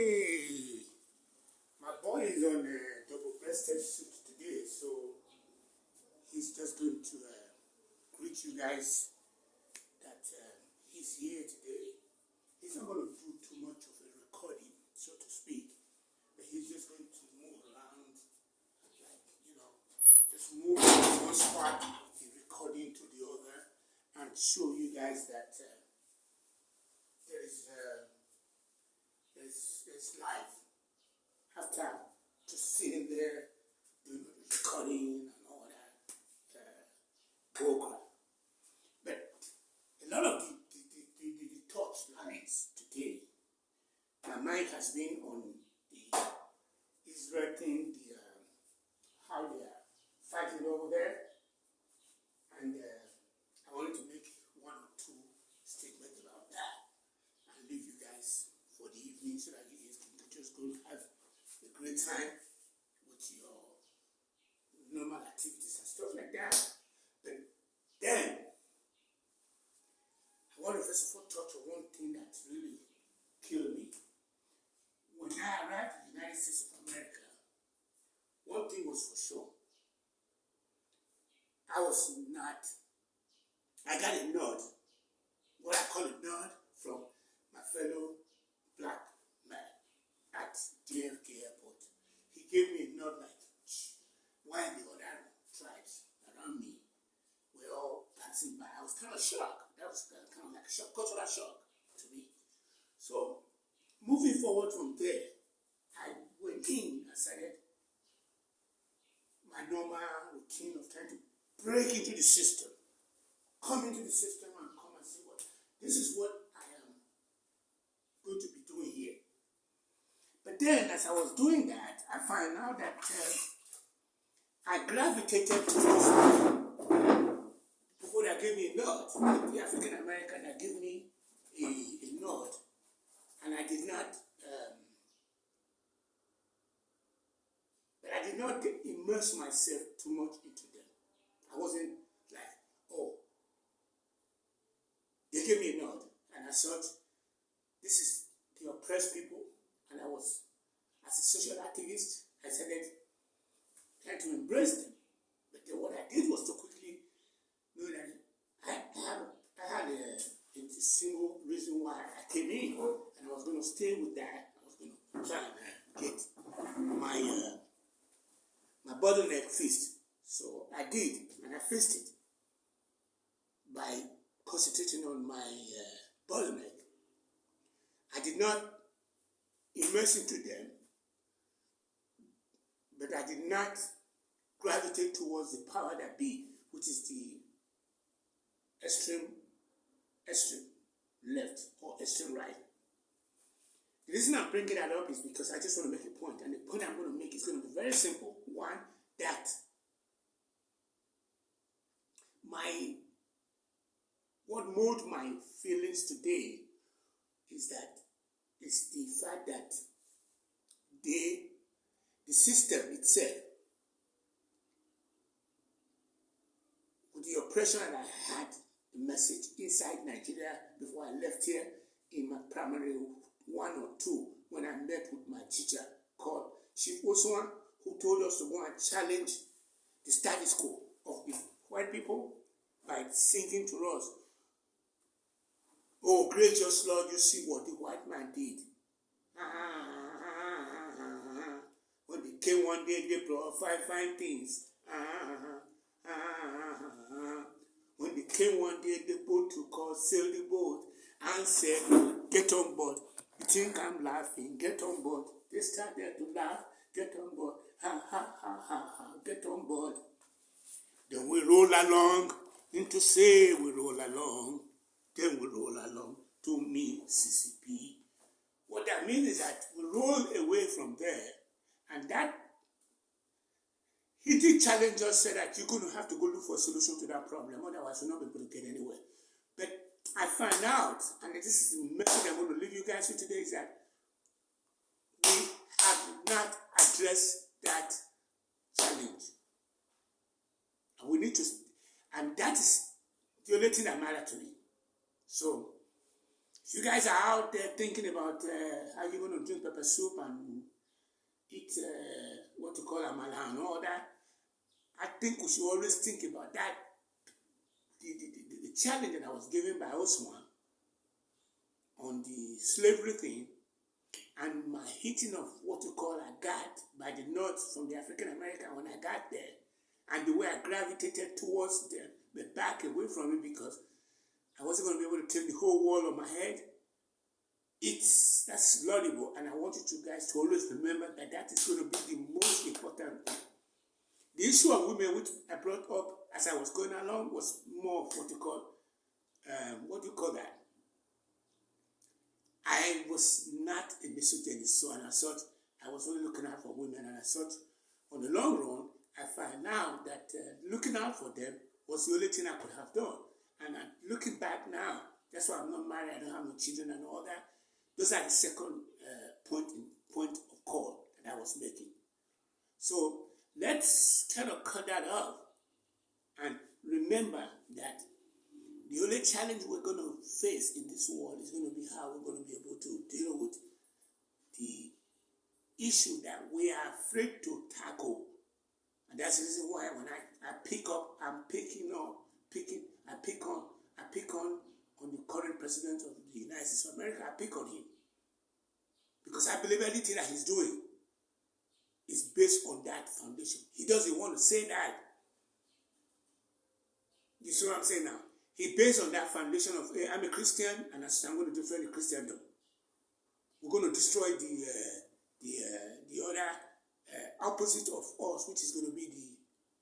Hey, my boy is on a double-breasted suit today, so he's just going to greet you guys that he's here today. He's not going to do too much of a recording, so to speak, but he's just going to move around, just move from one spot, the recording to the other, and show you guys that there's life after just sitting there doing the recording and all that program. But a lot of the touch lines today, my mind has been on the Israel thing, how they are fighting over there, and I wanted to make one or two statements about that and leave you guys for the evening so that you guys can just go have a great time with your normal activities and stuff like that. But then, I want to first of all touch on one thing that really killed me. When I arrived in the United States of America, one thing was for sure. I got a nod, what I call a nod from my fellow black man at JFK Airport. He gave me a nod like, why the other tribes around me were all passing by. I was kind of shocked. That was kind of like a shock, cultural shock to me. So, moving forward from there, I went in and started my normal routine of trying to break into the system, come into the system and come and see this is what I am going to be doing here. But then, as I was doing that, I found out that I gravitated towards people that gave me a nod, the African American that gave me a nod, and I did not immerse myself too much into them. I wasn't like, oh, they gave me a nod, and I thought, this is the oppressed people, and I was, as a social activist, I started trying to embrace them. But then what I did was to quickly know that I had a single reason why I came in, and I was going to stay with that. I was going to try and get my bottleneck fixed. So I did, and I fixed it by concentrating on my bottleneck. I did not immerse into them, but I did not gravitate towards the power that be, which is the extreme left or extreme right. The reason I'm bringing that up is because I just want to make a point, and the point I'm going to make is going to be very simple. One, that what moved my feelings today is the fact that the system itself, with the oppression that I had, the message inside Nigeria before I left here in my primary 1 or 2, when I met with my teacher called Chief Oswan, who told us to go and challenge the status quo of the white people by singing to us, oh, gracious Lord, you see what the white man did. When they came one day, they brought fine things. When they came one day, the boat to call, sail the boat, and said, get on board. You think I'm laughing? Get on board. They started to laugh. Get on board. Ha, ha, ha, ha, ha. Get on board. Then we roll along into say we roll along. Then we roll along to Mississippi. What that means is that we roll away from there, and that he did challenge us, said that you're going to have to go look for a solution to that problem, otherwise you'll not be able to get anywhere. But I find out, and this is the message I'm going to leave you guys with today, is that we have not addressed that challenge. And we need to, and that is the only thing that matters to me. So, If you guys are out there thinking about how you're going to drink pepper soup and eat what you call amala and all that, I think we should always think about that. The challenge that I was given by Osman on the slavery thing and my hitting of what you call a guard by the North from the African American when I got there, and the way I gravitated towards them, but back away from it because I wasn't going to be able to take the whole wall on my head. That's laudable, and I want you guys to always remember that that is going to be the most important thing. The issue of women, which I brought up as I was going along, was more of what do you call that? I was not a misogynist, so and as such, I was only looking out for women, and as such, on the long run, I find now that looking out for them was the only thing I could have done. And looking back now, that's why I'm not married, I don't have no children and all that. Those are the second point of call that I was making. So let's kind of cut that off and remember that the only challenge we're going to face in this world is going to be how we're going to be able to deal with the issue that we are afraid to tackle. And that's the reason why when I pick on the current president of the United States of America. I pick on him because I believe anything that he's doing is based on that foundation. He doesn't want to say that. You see what I'm saying now? He based on that foundation of, hey, I'm a Christian and I'm going to defend the Christendom. We're going to destroy the other opposite of us, which is going to be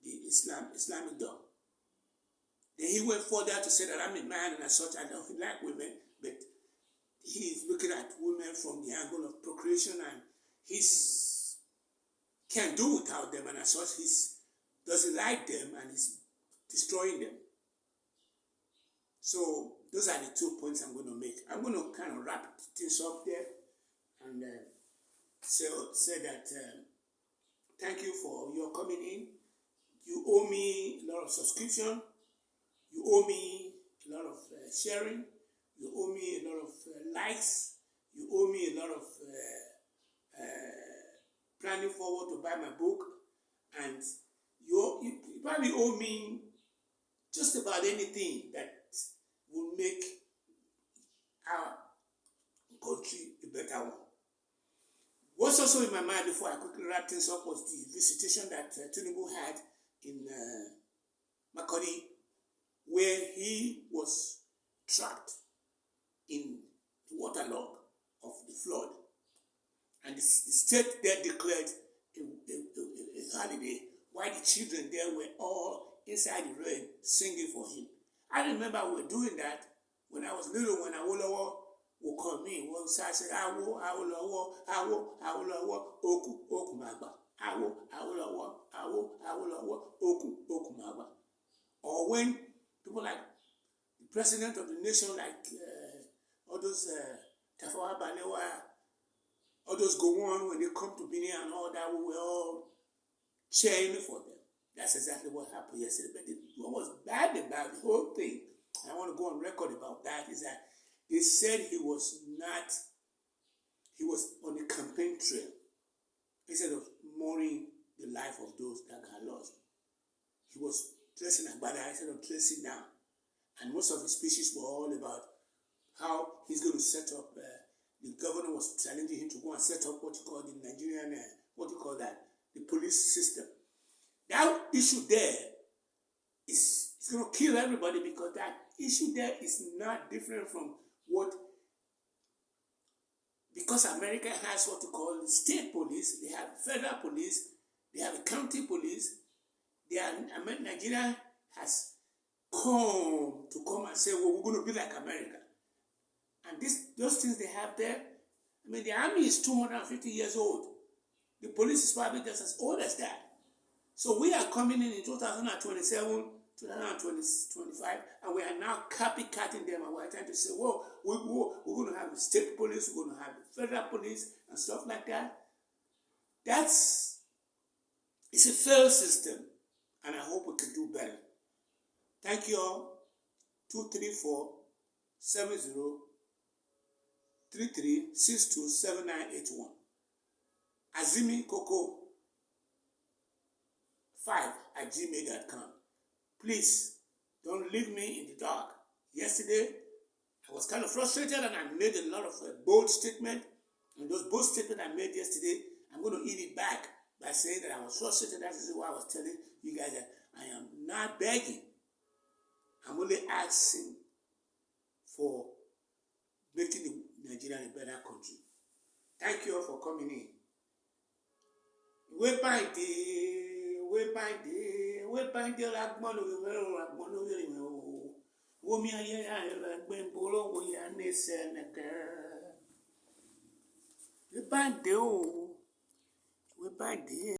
the Islamic dog. Then he went further to say that I'm a man and as such I don't like women, but he's looking at women from the angle of procreation and he can't do without them, and as such he doesn't like them and he's destroying them. So those are the 2 points I'm going to make. I'm going to kind of wrap things up there and say that thank you for your coming in. You owe me a lot of subscription. You owe me a lot of sharing. You owe me a lot of likes. You owe me a lot of planning forward to buy my book. And you probably owe me just about anything that will make our country a better one. What's also in my mind before I quickly wrap things up was the visitation that Tinubu had in Makurdi, where he was trapped in the waterlog of the flood. And the state there declared a holiday while the children there were all inside the rain singing for him. I remember we were doing that when I was little, when Awolowo would call me. One side I said, Awolowo, Oku Magba. Awolowo, Oku Magba. Or when people like the president of the nation, like all those Tafawa Balewa, all those Gowon, when they come to Benin and all that, we were all cheering for them. That's exactly what happened yesterday. But what was bad about the whole thing, I want to go on record about that, is that they said he was on the campaign trail instead of mourning the life of those that got lost. He was dressing agbada instead of dressing down. And most of his speeches were all about how he's going to set up, the governor was challenging him to go and set up what you call the Nigerian, the police system. That issue there is going to kill everybody because that issue there is not different from because America has what you call the state police, they have federal police, they have a county police. Nigeria has come and say, well, we're going to be like America. And those things they have there, the army is 250 years old. The police is probably just as old as that. So we are coming in 2027, 2025, and we are now copycatting them, and we're trying to say, well, we're going to have the state police, we're going to have the federal police, and stuff like that. It's a failed system, and I hope we can do better. Thank you all. 234-70 33627981. Azimi Coco 5@gmail.com. Please don't leave me in the dark. Yesterday, I was kind of frustrated and I made a lot of bold statements. And those bold statements I made yesterday, I'm going to eat it back by saying that I was frustrated. That is why I was telling you guys that I am not begging. I'm only asking for making Nigeria a better country. Thank you all for coming in. Way by day,